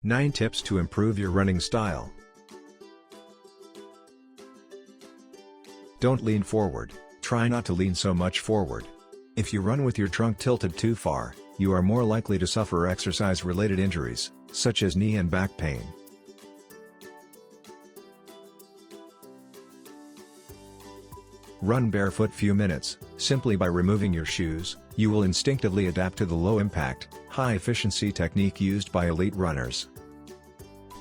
9 Tips to improve your running style. Don't lean forward. Try not to lean so much forward. If you run with your trunk tilted too far, you are more likely to suffer exercise-related injuries, such as knee and back pain. Run barefoot few minutes. Simply by removing your shoes, you will instinctively adapt to the low-impact, high-efficiency technique used by elite runners.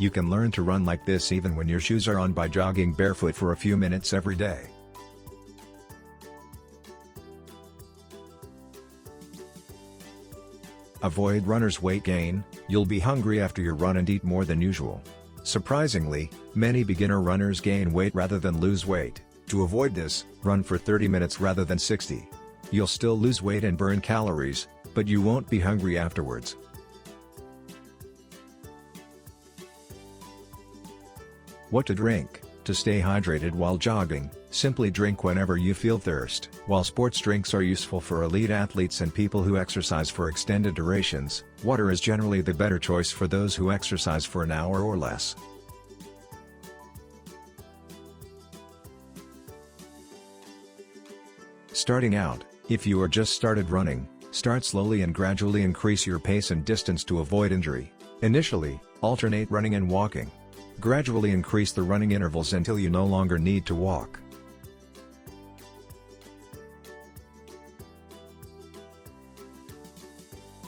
You can learn to run like this even when your shoes are on by jogging barefoot for a few minutes every day. Avoid runner's weight gain. You'll be hungry after your run and eat more than usual. Surprisingly, many beginner runners gain weight rather than lose weight. To avoid this, run for 30 minutes rather than 60. You'll still lose weight and burn calories, but you won't be hungry afterwards. What to drink? To stay hydrated while jogging, simply drink whenever you feel thirst. While sports drinks are useful for elite athletes and people who exercise for extended durations, water is generally the better choice for those who exercise for an hour or less. Starting out, if you are just started running, start slowly and gradually increase your pace and distance to avoid injury. Initially, alternate running and walking. Gradually increase the running intervals until you no longer need to walk.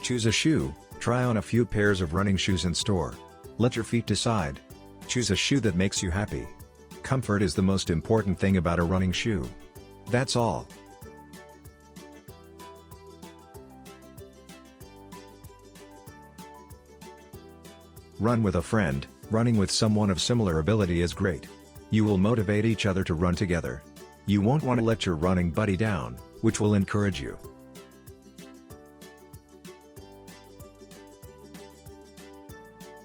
Choose a shoe. Try on a few pairs of running shoes in store. Let your feet decide. Choose a shoe that makes you happy. Comfort is the most important thing about a running shoe. That's all. Run with a friend. Running with someone of similar ability is great. You will motivate each other to run together. You won't want to let your running buddy down, which will encourage you.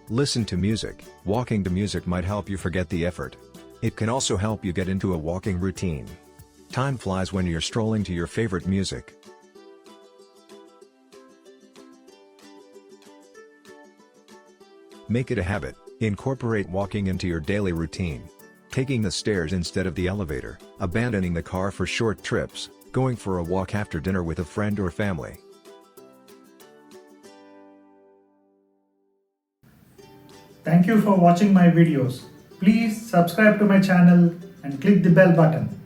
Listen to music. Walking to music might help you forget the effort. It can also help you get into a walking routine. Time flies when you're strolling to your favorite music. Make it a habit. Incorporate walking into your daily routine. Taking the stairs instead of the elevator, abandoning the car for short trips, going for a walk after dinner with a friend or family. Thank you for watching my videos. Please subscribe to my channel and click the bell button.